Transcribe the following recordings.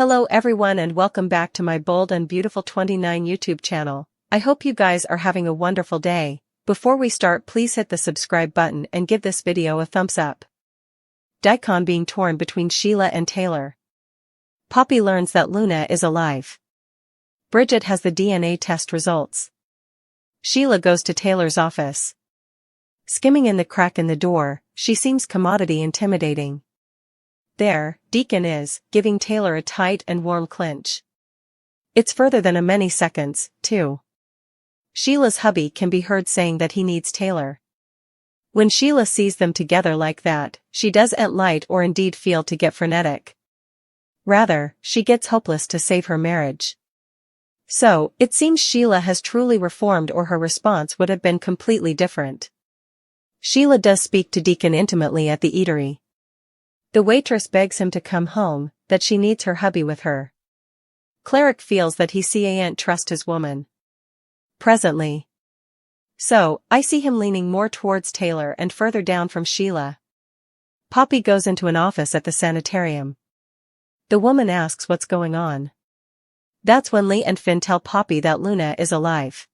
Hello everyone and welcome back to my Bold and Beautiful 29 YouTube channel. I hope you guys are having a wonderful day. Before we start, please hit the subscribe button and give this video a thumbs up. Daikon being torn between Sheila and Taylor. Poppy learns that Luna is alive. Bridget has the DNA test results. Sheila goes to Taylor's office. Skimming in the crack in the door, she seems commodity intimidating. There, Deacon is, giving Taylor a tight and warm clinch. It's further than a many seconds, too. Sheila's hubby can be heard saying that he needs Taylor. When Sheila sees them together like that, she doesn't light or indeed feel to get frenetic. Rather, she gets hopeless to save her marriage. So, it seems Sheila has truly reformed, or her response would have been completely different. Sheila does speak to Deacon intimately at the eatery. The waitress begs him to come home, that she needs her hubby with her. Cleric feels that he can't trust his woman. Presently. So, I see him leaning more towards Taylor and further down from Sheila. Poppy goes into an office at the sanitarium. The woman asks what's going on. That's when Lee and Finn tell Poppy that Luna is alive.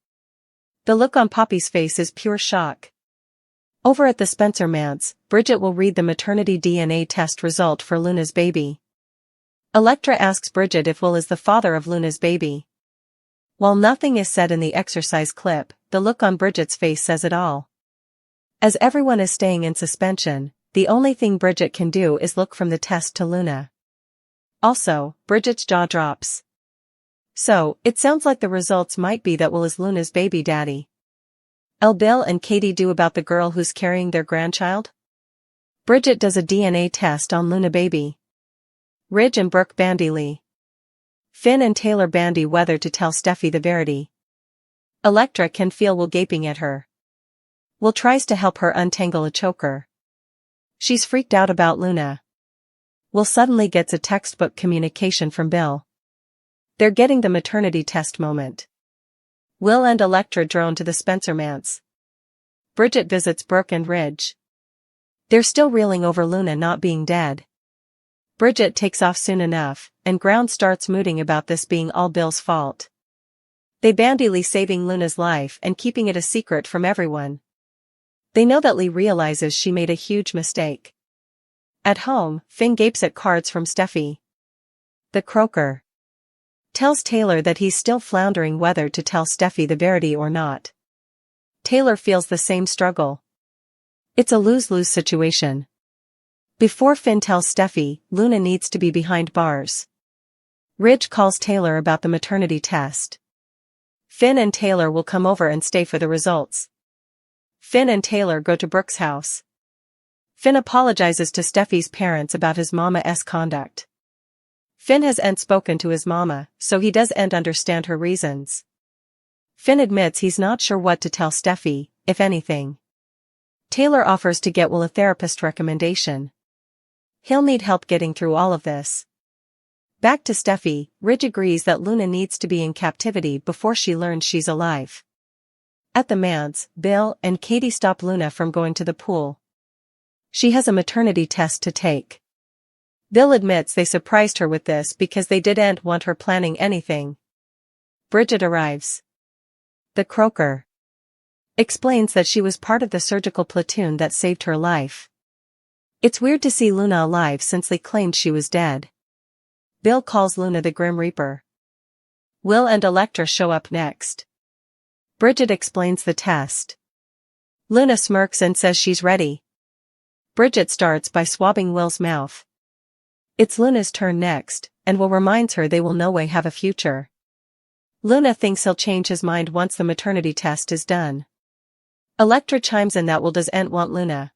The look on Poppy's face is pure shock. Over at the Spencer manse, Bridget will read the maternity DNA test result for Luna's baby. Electra asks Bridget if Will is the father of Luna's baby. While nothing is said in the exercise clip, the look on Bridget's face says it all. As everyone is staying in suspension, the only thing Bridget can do is look from the test to Luna. Also, Bridget's jaw drops. So, it sounds like the results might be that Will is Luna's baby daddy. Bill and Katie do about the girl who's carrying their grandchild? Bridget does a DNA test on Luna baby. Ridge and Brooke bandy Lee. Finn and Taylor bandy whether to tell Steffi the verity. Electra can feel Will gaping at her. Will tries to help her untangle a choker. She's freaked out about Luna. Will suddenly gets a textbook communication from Bill. They're getting the maternity test moment. Will and Electra drone to the Spencer manse. Bridget visits Brooke and Ridge. They're still reeling over Luna not being dead. Bridget takes off soon enough, and Ground starts mooting about this being all Bill's fault. They bandy Lee saving Luna's life and keeping it a secret from everyone. They know that Lee realizes she made a huge mistake. At home, Finn gapes at cards from Steffi. The croaker tells Taylor that he's still floundering whether to tell Steffi the verity or not. Taylor feels the same struggle. It's a lose-lose situation. Before Finn tells Steffi, Luna needs to be behind bars. Ridge calls Taylor about the maternity test. Finn and Taylor will come over and stay for the results. Finn and Taylor go to Brooke's house. Finn apologizes to Steffi's parents about his mama's conduct. Finn hasn't spoken to his mama, so he doesn't understand her reasons. Finn admits he's not sure what to tell Steffi, if anything. Taylor offers to get Will a therapist recommendation. He'll need help getting through all of this. Back to Steffi, Ridge agrees that Luna needs to be in captivity before she learns she's alive. At the manse, Bill and Katie stop Luna from going to the pool. She has a maternity test to take. Bill admits they surprised her with this because they didn't want her planning anything. Bridget arrives. The croaker explains that she was part of the surgical platoon that saved her life. It's weird to see Luna alive since Lee claimed she was dead. Bill calls Luna the Grim Reaper. Will and Electra show up next. Bridget explains the test. Luna smirks and says she's ready. Bridget starts by swabbing Will's mouth. It's Luna's turn next, and Will reminds her they will no way have a future. Luna thinks he'll change his mind once the maternity test is done. Electra chimes in that Will doesn't want Luna.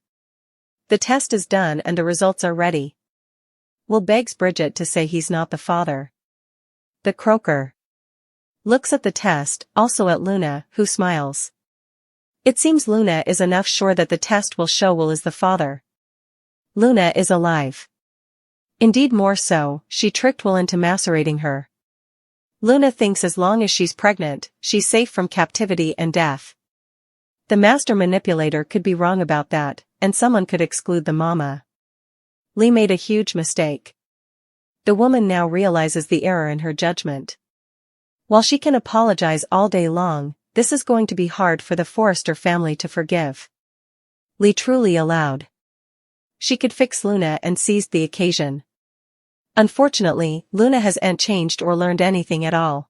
The test is done and the results are ready. Will begs Bridget to say he's not the father. The croaker looks at the test, also at Luna, who smiles. It seems Luna is enough sure that the test will show Will is the father. Luna is alive. Indeed, more so, she tricked Will into macerating her. Luna thinks as long as she's pregnant, she's safe from captivity and death. The master manipulator could be wrong about that, and someone could exclude the mama. Lee made a huge mistake. The woman now realizes the error in her judgment. While she can apologize all day long, this is going to be hard for the Forrester family to forgive. Lee truly allowed. She could fix Luna and seized the occasion. Unfortunately, Luna hasn't changed or learned anything at all.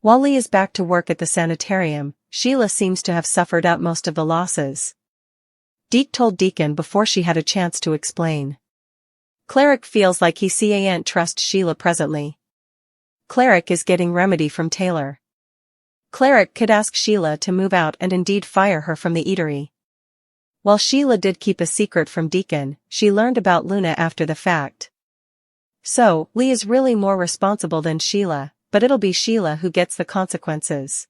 While Lee is back to work at the sanitarium, Sheila seems to have suffered out most of the losses. Deke told Deacon before she had a chance to explain. Cleric feels like he can't trust Sheila presently. Cleric is getting remedy from Taylor. Cleric could ask Sheila to move out and indeed fire her from the eatery. While Sheila did keep a secret from Deacon, she learned about Luna after the fact. So, Lee is really more responsible than Sheila, but it'll be Sheila who gets the consequences.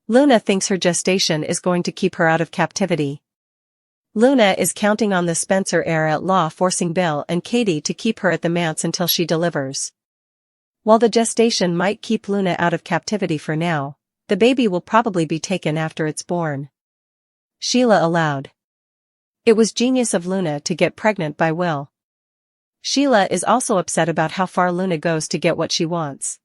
Luna thinks her gestation is going to keep her out of captivity. Luna is counting on the Spencer heir at law forcing Bill and Katie to keep her at the manse until she delivers. While the gestation might keep Luna out of captivity for now, the baby will probably be taken after it's born. Sheila allowed. It was genius of Luna to get pregnant by Will. Sheila is also upset about how far Luna goes to get what she wants.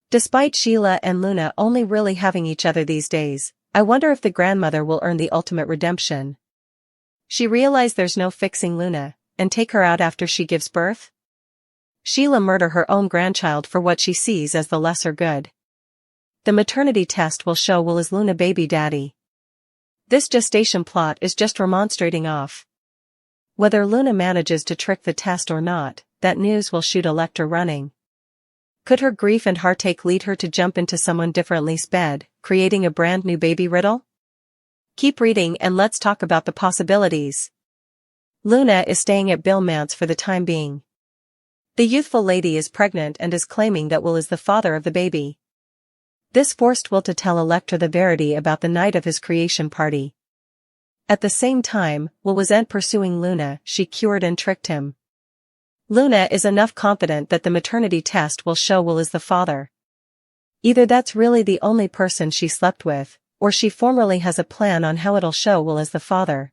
Despite Sheila and Luna only really having each other these days, I wonder if the grandmother will earn the ultimate redemption. She realized there's no fixing Luna, and take her out after she gives birth? Sheila murder her own grandchild for what she sees as the lesser good. The maternity test will show Will is Luna baby daddy. This gestation plot is just remonstrating off. Whether Luna manages to trick the test or not, that news will shoot Electra running. Could her grief and heartache lead her to jump into someone differently's bed, creating a brand new baby riddle? Keep reading and let's talk about the possibilities. Luna is staying at Bill Mance for the time being. The youthful lady is pregnant and is claiming that Will is the father of the baby. This forced Will to tell Electra the verity about the night of his creation party. At the same time, Will wasn't pursuing Luna, she cured and tricked him. Luna is enough confident that the maternity test will show Will is the father. Either that's really the only person she slept with, or she formerly has a plan on how it'll show Will as the father.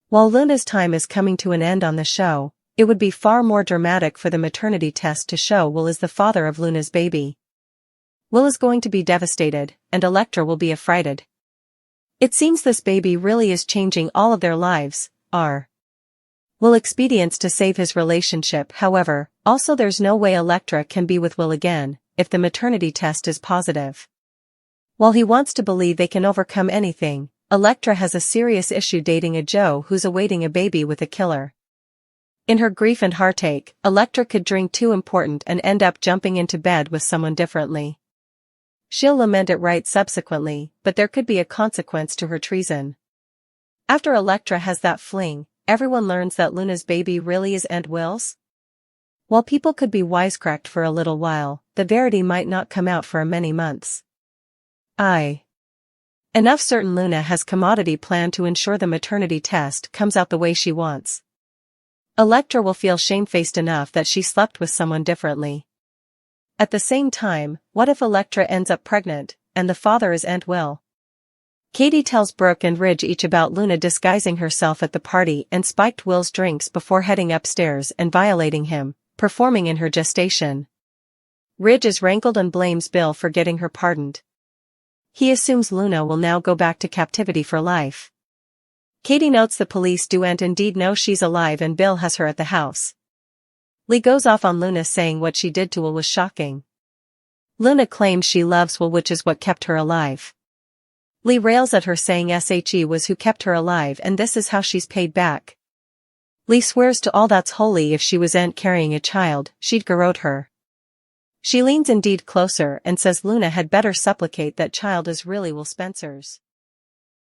While Luna's time is coming to an end on the show, it would be far more dramatic for the maternity test to show Will is the father of Luna's baby. Will is going to be devastated, and Electra will be affrighted. It seems this baby really is changing all of their lives, Will expedients to save his relationship. However, also there's no way Electra can be with Will again, if the maternity test is positive. While he wants to believe they can overcome anything, Electra has a serious issue dating a Joe who's awaiting a baby with a killer. In her grief and heartache, Electra could drink too important and end up jumping into bed with someone differently. She'll lament it right subsequently, but there could be a consequence to her treason. After Electra has that fling, everyone learns that Luna's baby really is Aunt Will's. While people could be wisecracked for a little while, the verity might not come out for many months. Enough certain Luna has commodity plan to ensure the maternity test comes out the way she wants. Electra will feel shamefaced enough that she slept with someone differently. At the same time, what if Electra ends up pregnant, and the father is Aunt Will? Katie tells Brooke and Ridge each about Luna disguising herself at the party and spiked Will's drinks before heading upstairs and violating him, performing in her gestation. Ridge is rankled and blames Bill for getting her pardoned. He assumes Luna will now go back to captivity for life. Katie notes the police do'n't indeed know she's alive and Bill has her at the house. Lee goes off on Luna saying what she did to Will was shocking. Luna claims she loves Will, which is what kept her alive. Lee rails at her saying she was who kept her alive and this is how she's paid back. Lee swears to all that's holy if she wasn't carrying a child, she'd garrote her. She leans indeed closer and says Luna had better supplicate that child is really Will Spencer's.